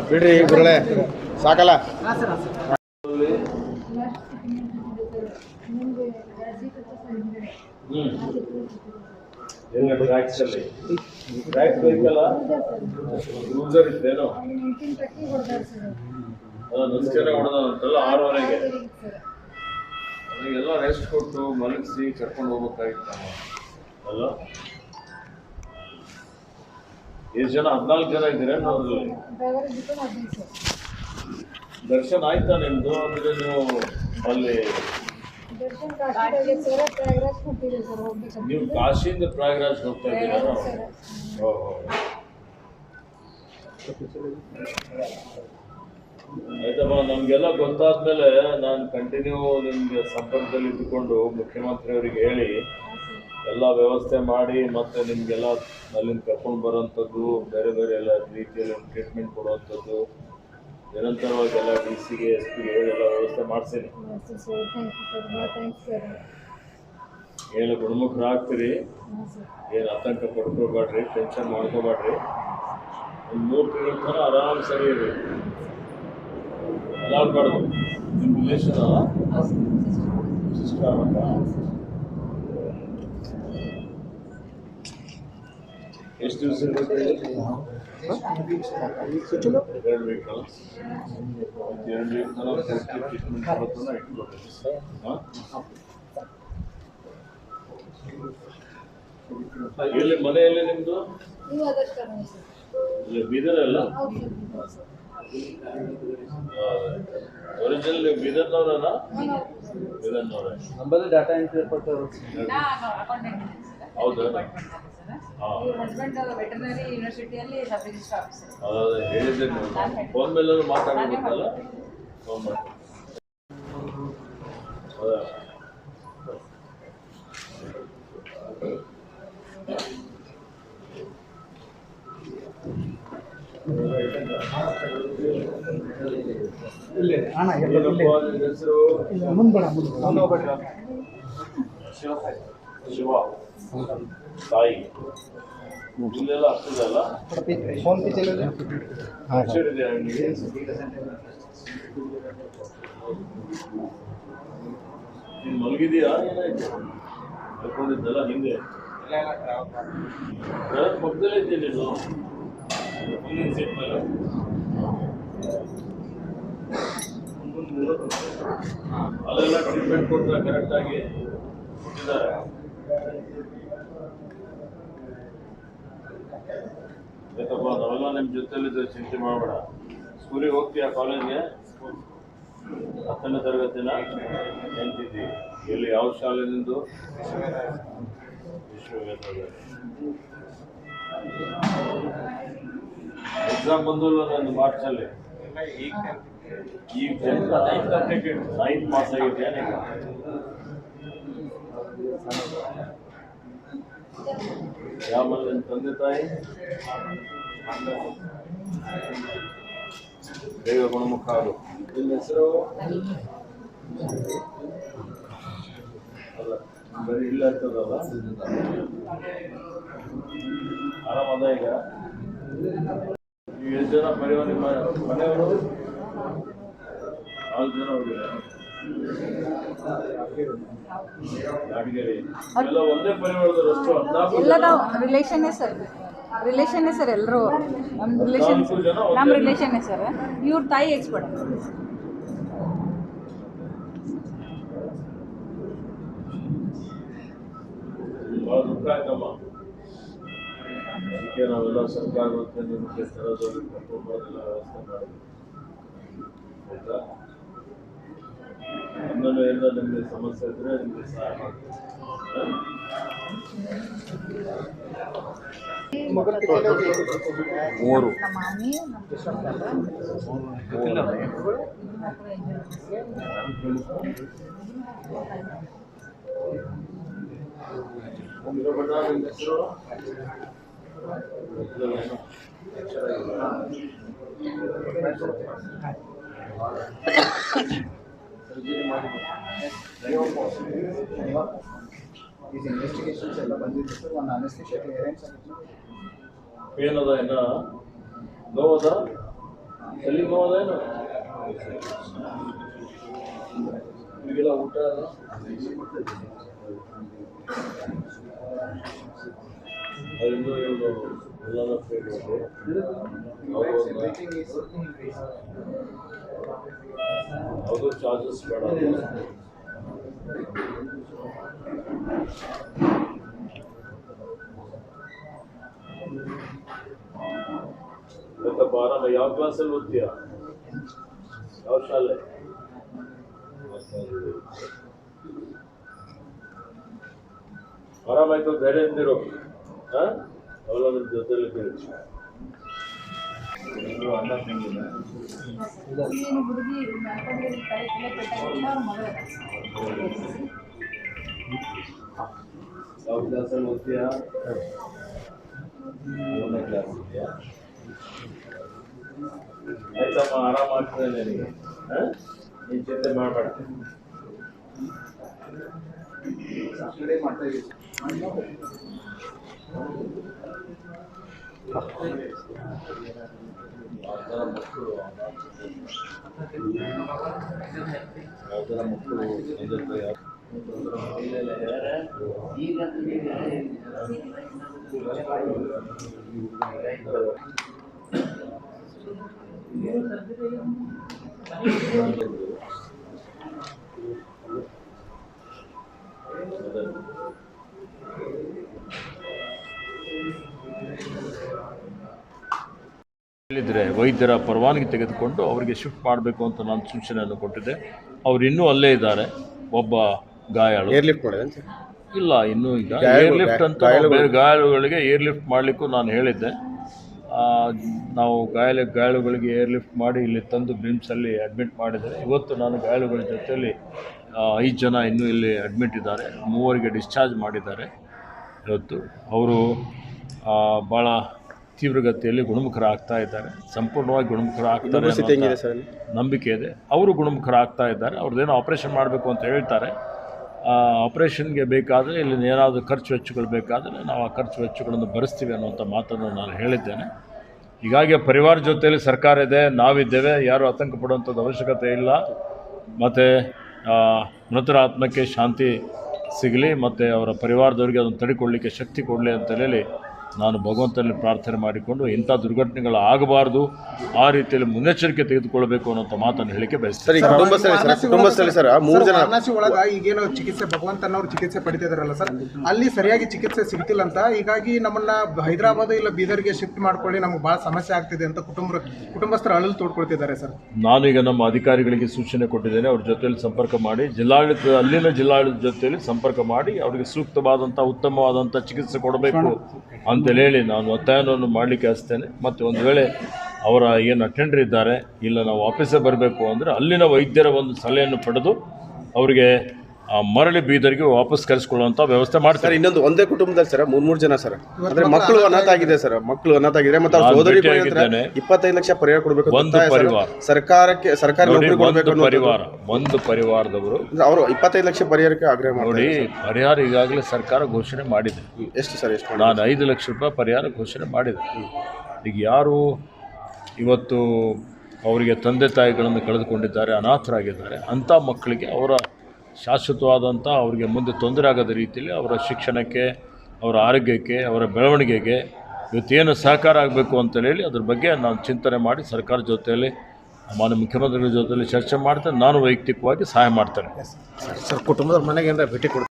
ಬಿಡ್ರಿ ಗುರುಳೆ ಸಾಕಲ್ಲ. ಟ್ರ್ಯಾಕ್ಸ್ ಬೇಕಲ್ಲ, ಕ್ರೂಸರ್ ಇತ್ತೇನೋ ನುಸ್ಕೆನೆ ಹೊಡೆದಂತಲ್ಲ 6:30ಗೆ. ಅವರಿಗೆಲ್ಲ ರೆಸ್ಟ್ ಕೊಟ್ಟು ಮಲಗಿಸಿ ಕರ್ಕೊಂಡು ಹೋಗ್ಬೇಕಾಗಿತ್ತು ಅಲ್ಲ. ಎಷ್ಟು ಜನ? 14 ಜನ ಇದ್ದೀರಾ ಅದ್ರಲ್ಲಿ? ದರ್ಶನ್ ಆಯ್ತಾ ನಿಮ್ದು? ಅಂದ್ರೆ ನೀವು ಅಲ್ಲಿ ನೀವು ಕಾಶಿಯಿಂದ ಪ್ರಯಾಗ್ರಾಜ್ ಹೋಗ್ತಾ ಇದ್ದೀರಾ? ಆಯ್ತಮ್ಮ, ನಮಗೆಲ್ಲ ಗೊತ್ತಾದ್ಮೇಲೆ ನಾನು ಕಂಟಿನ್ಯೂ ನಿಮಗೆ ಸಂಪರ್ಕದಲ್ಲಿ ಇದ್ದುಕೊಂಡು ಮುಖ್ಯಮಂತ್ರಿಯವರಿಗೆ ಹೇಳಿ ಎಲ್ಲ ವ್ಯವಸ್ಥೆ ಮಾಡಿ ಮತ್ತೆ ನಿಮಗೆಲ್ಲ ಅಲ್ಲಿಂದ ಕರ್ಕೊಂಡು ಬರೋಂಥದ್ದು, ಬೇರೆ ಬೇರೆ ಎಲ್ಲ ರೀತಿಯಲ್ಲಿ ಟ್ರೀಟ್ಮೆಂಟ್ ಕೊಡುವಂಥದ್ದು, ನಿರಂತರವಾಗಿ ಎಲ್ಲ DC ಗೆ SP ಗೆ ಎಲ್ಲ ವ್ಯವಸ್ಥೆ ಮಾಡಿಸ್ತೀನಿ. ಏನು ಗುಣಮುಖರಾಗ್ತೀರಿ, ಏನು ಆತಂಕ ಪಡ್ಕೋಬೇಡ್ರಿ, ಟೆನ್ಷನ್ ಮಾಡ್ಕೋಬೇಡ್ರಿ. ಒಂದು 3 ತಿಂಗಳ ತನಕ ಆರಾಮ್ ಸರಿ ಇರಿ. ಅಲ್ಲಾಡ್ಬಾರ್ದು. ನಿಮ್ಮ ರಿಲೇಷನ್ ಸಿಸ್ಟರ್ ಅಂತ ಎಷ್ಟು ದಿವಸ ಇರಬೇಕು? 2 ವೀಕ್. 2 ವೀಕ್ ತನಕ ಟ್ರೀಟ್ಮೆಂಟ್ ಕೊಡೋದನ್ನ ಇಟ್ಕೊಳ್ಬೇಕು. ಎಲ್ಲಿ ಮನೆಯಲ್ಲಿ ನಿಮ್ಮದು? ಇಲ್ಲಿ ಬೀದರಲ್ಲ? ಒರಿಜಿನಲ್ ನೀವು ಬೀದರ್ನವ್ರಲ್ಲ? ಬೀದರ್ನವ್ರೆ. ನಮ್ಮಲ್ಲಿ ಡಾಟಾ ಎಂಟ್ರಿ ಕೊಟ್ಟವರು. ಹೌದಾ? ವೆಟರ್ನರಿ ಯೂನಿವರ್ಸಿಟಿಯಲ್ಲಿ ಸಬ್ ರಿಜಿಸ್ಟ್ರಾರ್ ಆಫೀಸರ್. ಹೇಳಿದ್ದೆ ನೀವು ಫೋನ್ ಮೇಲೆಲ್ಲ ಮಾತಾಡಬೇಕಲ್ಲ. ಫೋನ್ ಮಾಡಿ. ಹೌದಾ? ಹೆಸರು ಶಿವ ಸಾಯಿ. ಇಲ್ಲೆಲ್ಲ ಆಗ್ತದಲ್ಲ? ಹುಷಾರಿದೆ ನಿಮಗೆ? ನೀನು ಮಲಗಿದೆಯಾ? ಏನಾಯ್ತು? ಮಲ್ಕೊಂಡಿದ್ದಲ್ಲ ಹಿಂದೆ? ಪಕ್ಕದಲ್ಲೇ ಇದ್ದೀನಿ ನೀನು ಮುಂದಿನ ಸೀಟ್ ಮೇಲೆ. ಅಲ್ಲೆಲ್ಲ ಟ್ರೀಟ್ಮೆಂಟ್ ಕೊಡ್ತಾರೆ ಕರೆಕ್ಟಾಗಿ ಕೊಟ್ಟಿದ್ದಾರೆ? ಯಾಕಪ್ಪ, ನಾವೆಲ್ಲ ನಿಮ್ಮ ಜೊತೆಲಿದ್ದು ಚಿಂತೆ ಮಾಡಬೇಡ. ಸ್ಕೂಲಿಗೆ ಹೋಗ್ತೀಯಾ? ಕಾಲೇಜ್ಗೆ 10ನೇ ತರಗತಿನ ಎಂತಿದ್ದಿ? ಎಲ್ಲಿ, ಯಾವ ಶಾಲೆ ನಿಂದು? ವಿಶ್ವವೇದ. ಎಕ್ಸಾಮ್ ಬಂದಲ್ಲ ನಂದು ಮಾರ್ಚಲ್ಲಿ. ಈಗ 9th ಪಾಸ್ ಆಗಿದೆಯಾ ನೀನು? ಯಾವ ಮನೆ ತಂದೆ ತಾಯಿ? ಬೇಗ ಗುಣಮುಖ ಆಗು. ನಿಮ್ಮ ಹೆಸರು? ಅಲ್ಲ, ಬರೀ ಇಲ್ಲ ಆಗ್ತದಲ್ಲ. ಆರಾಮದ ಈಗ? ನೀವು ಎಷ್ಟು ಜನ ಪರಿವಾರ? ನಿಮ್ಮ ಮನೆಯವರು 4 ಜನ ಹೋಗಿದ್ದಾರೆ. ನಾಟಗೇರಿ ಎಲ್ಲ ಒಂದೇ ಪರಿವಾರದವರು? ಅಷ್ಟು 14 ಎಲ್ಲ ನಾವು ರಿಲೇಷನ್ನೇ ಸರ್ ಎಲ್ಲರೂ ನಮ್ಮ ರಿಲೇಷನ್ನೇ ಸರ್. ಇವ್ರ ತಾಯಿ ಎಕ್ಸ್ಪರ್ಟ್. ಭಾಳ ದುಃಖ ಆಯ್ತಮ್ಮ. ಅದಕ್ಕೆ ನಾವೆಲ್ಲ ಸರ್ಕಾರ ನಿಮಗೆ ತರೋದವ್ರಿಗೆ ಕರ್ಕೊಂಡ್ಬರೋದೆಲ್ಲ ವ್ಯವಸ್ಥೆ ಮಾಡಿದ್ವಿ. ಆಯ್ತಾ? ಇನ್ನೊಂದು ಏನೋ ನಿಮಗೆ ಸಮಸ್ಯೆ ಇದ್ರೆ ನಿಮಗೆ ಸಹಾಯ ಮಾಡ್ತೀವಿ. ಮೂರು ಹೆಸರು ಸರ್ಜರಿ ಮಾಡಿ these investigations ಎಲ್ಲ ಬಂದಿದ್ದು ಸರ್. ಒಂದು ಅನೆಸ್ಥೆಷಿಯಾ ಕ್ಲಿಯರೆನ್ಸ್ ಆಗಿತ್ತು. ಏನದ ಇನ್ನ ನೋವುದಾ ಎಲ್ಲಿ ನೋವುದೇನು ಈಗೆಲ್ಲ ಊಟ ಅಲ್ಲ ಅದರಿಂದ ಇವರು ಎಲ್ಲರ ಅದು ಚಾರ್ಜಸ್ ಬೇಡ ಗೊತ್ತಪ್ಪ ಆರಾಮ ಯಾವ ಕ್ಲಾಸಲ್ಲಿ ಓದ್ತೀಯ ಯಾವ ಶಾಲೆ ಆರಾಮಾಯ್ತು ಧೈರ್ಯ ಎಂದಿರು ಅವಳದ್ರ ಜೊತೆಲಿ ಅಣ್ಣ ತಂಗಿನ ಹುಡುಗಿ ಯಾವ ಕ್ಲಾಸಲ್ಲಿ ಓದ್ತೀಯಾ 3ನೇ ಕ್ಲಾಸ್ ಇದೆಯಾ ಆಯ್ತಮ್ಮ ಆರಾಮಾಗ್ತದೆ ನಿನಗೆ ನೀನು ಚಿಂತೆ ಮಾಡಬೇಡ ಸಾಟರ್ಡೇ ಮಾಡ್ತಾ ಇದ್ದೀವಿ ಯಾವ್ದಾರ ಮಕ್ಕಳು ಹೇಳಿದರೆ ವೈದ್ಯರ ಪರವಾನಗಿ ತೆಗೆದುಕೊಂಡು ಅವರಿಗೆ ಶಿಫ್ಟ್ ಮಾಡಬೇಕು ಅಂತ ನಾನು ಸೂಚನೆಯನ್ನು ಕೊಟ್ಟಿದ್ದೆ. ಅವರು ಇನ್ನೂ ಅಲ್ಲೇ ಇದ್ದಾರೆ. ಒಬ್ಬ ಗಾಯಾಳು ಏರ್ಲಿಫ್ಟ್ ಮಾಡಿದೆ ಇಲ್ಲ ಇನ್ನೂ ಈಗ ಏರ್ಲಿಫ್ಟ್ ಅಂತ ಬೇರೆ ಗಾಯಾಳುಗಳಿಗೆ ಏರ್ಲಿಫ್ಟ್ ಮಾಡಲಿಕ್ಕೂ ನಾನು ಹೇಳಿದ್ದೆ. ನಾವು ಗಾಯಾಳುಗಳಿಗೆ ಏರ್ಲಿಫ್ಟ್ ಮಾಡಿ ಇಲ್ಲಿ ತಂದು ಬ್ರಿಮ್ಸಲ್ಲಿ ಅಡ್ಮಿಟ್ ಮಾಡಿದ್ದಾರೆ. ಇವತ್ತು ನಾನು ಗಾಯಾಳುಗಳ ಜೊತೆಯಲ್ಲಿ 5 ಜನ ಇನ್ನೂ ಇಲ್ಲಿ ಅಡ್ಮಿಟ್ ಇದ್ದಾರೆ. 3 ಡಿಸ್ಚಾರ್ಜ್ ಮಾಡಿದ್ದಾರೆ. ಇವತ್ತು ಅವರು ಭಾಳ ತೀವ್ರಗತಿಯಲ್ಲಿ ಗುಣಮುಖರಾಗ್ತಾ ಇದ್ದಾರೆ. ಸಂಪೂರ್ಣವಾಗಿ ಗುಣಮುಖರಾಗ್ತಾರೆ ಅನ್ನೋ ನಂಬಿಕೆ ಇದೆ. ಅವರು ಗುಣಮುಖರಾಗ್ತಾ ಇದ್ದಾರೆ. ಅವ್ರದ್ದೇನೋ ಆಪ್ರೇಷನ್ ಮಾಡಬೇಕು ಅಂತ ಹೇಳ್ತಾರೆ. ಆಪ್ರೇಷನ್ಗೆ ಬೇಕಾದರೆ ಇಲ್ಲಿ ಏನಾದರೂ ಖರ್ಚು ವೆಚ್ಚಗಳು ಬೇಕಾದರೆ ನಾವು ಆ ಖರ್ಚು ವೆಚ್ಚಗಳನ್ನು ಭರಿಸ್ತೀವಿ ಅನ್ನುವಂಥ ಮಾತನ್ನು ನಾನು ಹೇಳಿದ್ದೇನೆ. ಹೀಗಾಗಿ ಪರಿವಾರ ಜೊತೆಯಲ್ಲಿ ಸರ್ಕಾರ ಇದೆ, ನಾವಿದ್ದೇವೆ. ಯಾರು ಆತಂಕ ಪಡುವಂಥದ್ದು ಅವಶ್ಯಕತೆ ಇಲ್ಲ. ಮತ್ತು ಮೃತರ ಆತ್ಮಕ್ಕೆ ಶಾಂತಿ ಸಿಗಲಿ ಮತ್ತು ಅವರ ಪರಿವಾರದವರಿಗೆ ಅದನ್ನು ತಡೆಕೊಳ್ಳಲಿಕ್ಕೆ ಶಕ್ತಿ ಕೊಡಲಿ ಅಂತ ಹೇಳಿ ನಾನು ಭಗವಂತನಲ್ಲಿ ಪ್ರಾರ್ಥನೆ ಮಾಡಿಕೊಂಡು ಇಂಥ ದುರ್ಘಟನೆಗಳು ಆಗಬಾರ್ದು, ಆ ರೀತಿಯಲ್ಲಿ ಮುನ್ನೆಚ್ಚರಿಕೆ ತೆಗೆದುಕೊಳ್ಳಬೇಕು ಅನ್ನೋಂಥ ಮಾತನ್ನು ಹೇಳಿಕೆ ಬಯಸ್ತಾರೆ. ವಾರಣಾಸಿ ಒಳಗ ಈಗೇನು ಚಿಕಿತ್ಸೆ ಭಗವಂತನವ್ರು ಚಿಕಿತ್ಸೆ ಪಡಿತಿದಾರಲ್ಲ ಸರ್, ಅಲ್ಲಿ ಸರಿಯಾಗಿ ಚಿಕಿತ್ಸೆ ಸಿಗ್ತಿಲ್ಲ ಅಂತ, ಹೀಗಾಗಿ ನಮ್ಮನ್ನ ಹೈದರಾಬಾದ್ ಇಲ್ಲ ಬೀದರ್ಗೆ ಶಿಫ್ಟ್ ಮಾಡ್ಕೊಳ್ಳಿ, ನಮ್ಗೆ ಭಾಳ ಸಮಸ್ಯೆ ಆಗ್ತಿದೆ ಅಂತ ಕುಟುಂಬಸ್ಥರು ಅಳಲು ತೋಡ್ಕೊಳ್ತಿದ್ದಾರೆ ಸರ್. ನಾನೀಗ ನಮ್ಮ ಅಧಿಕಾರಿಗಳಿಗೆ ಸೂಚನೆ ಕೊಟ್ಟಿದ್ದೇನೆ. ಅವ್ರ ಜೊತೆಯಲ್ಲಿ ಸಂಪರ್ಕ ಮಾಡಿ ಅಲ್ಲಿನ ಜಿಲ್ಲಾಡಳಿತ ಜೊತೆಯಲ್ಲಿ ಸಂಪರ್ಕ ಮಾಡಿ ಅವರಿಗೆ ಸೂಕ್ತವಾದಂಥ ಉತ್ತಮವಾದಂಥ ಚಿಕಿತ್ಸೆ ಕೊಡಬೇಕು ಅಂತೇಳಿ ಹೇಳಿ ನಾನು ಒತ್ತಾಯವನ್ನು ಮಾಡಲಿಕ್ಕೆ ಹಚ್ತೇನೆ. ಮತ್ತು ಒಂದು ವೇಳೆ ಅವರ ಏನು ಅಟೆಂಡರ್ ಇದ್ದಾರೆ ಇಲ್ಲ ನಾವು ಆಫೀಸೇ ಬರಬೇಕು ಅಂದರೆ ಅಲ್ಲಿನ ವೈದ್ಯರ ಒಂದು ಸಲಹೆಯನ್ನು ಪಡೆದು ಅವರಿಗೆ ಮರಳಿ ಬೀದರ್ಗೆ ವಾಪಸ್ ಕರೆಸ್ಕೊಳ್ಳುವಂಥ ವ್ಯವಸ್ಥೆ ಮಾಡ್ತಾರೆ. ಇನ್ನೊಂದು ಒಂದೇ ಕುಟುಂಬದಲ್ಲಿ ಸರ್ 3 ಜನ ಸರ್, ಅಂದ್ರೆ ಮಕ್ಕಳು ಅನಾಥ ಆಗಿದೆ ಸರ್, ಮಕ್ಕಳು ಅನಾಥ ಆಗಿದೆ. ಮತ್ತು ಅವ್ರ ಸೋದರಿ 25 ಲಕ್ಷ ಪರಿಹಾರ ಕೊಡಬೇಕು. ಒಂದು ಪರಿವಾರ ಸರ್ಕಾರ ಒಂದು ಪರಿವಾರದವರು ಅವರು 25 ಲಕ್ಷ ಪರಿಹಾರಕ್ಕೆ ಆಗ್ರಹ ನೋಡಿ. ಪರಿಹಾರ ಈಗಾಗಲೇ ಸರ್ಕಾರ ಘೋಷಣೆ ಮಾಡಿದೆ. ಎಷ್ಟು ಸರ್? ಎಷ್ಟು? ನಾನು 5 ಲಕ್ಷ ರೂಪಾಯಿ ಪರಿಹಾರ ಘೋಷಣೆ ಮಾಡಿದೆ. ಈಗ ಯಾರು ಇವತ್ತು ಅವರಿಗೆ ತಂದೆ ತಾಯಿಗಳನ್ನು ಕಳೆದುಕೊಂಡಿದ್ದಾರೆ, ಅನಾಥರಾಗಿದ್ದಾರೆ, ಅಂಥ ಮಕ್ಕಳಿಗೆ ಅವರ ಶಾಶ್ವತವಾದಂಥ ಅವರಿಗೆ ಮುಂದೆ ತೊಂದರೆ ಆಗದ ರೀತಿಯಲ್ಲಿ ಅವರ ಶಿಕ್ಷಣಕ್ಕೆ, ಅವರ ಆರೋಗ್ಯಕ್ಕೆ, ಅವರ ಬೆಳವಣಿಗೆಗೆ ಇವತ್ತೇನು ಸಹಕಾರ ಆಗಬೇಕು ಅಂತೇಳಿ ಅದ್ರ ಬಗ್ಗೆ ನಾನು ಚಿಂತನೆ ಮಾಡಿ ಸರ್ಕಾರ ಜೊತೆಯಲ್ಲಿ ಮಾನ್ಯ ಮುಖ್ಯಮಂತ್ರಿಗಳ ಜೊತೆಯಲ್ಲಿ ಚರ್ಚೆ ಮಾಡ್ತೇನೆ. ನಾನು ವೈಯಕ್ತಿಕವಾಗಿ ಸಹಾಯ ಮಾಡ್ತೇನೆ. ಸರ್ ಕುಟುಂಬದ ಮನೆಗೆ ಭೇಟಿ ಕೊಡ್ತೀನಿ.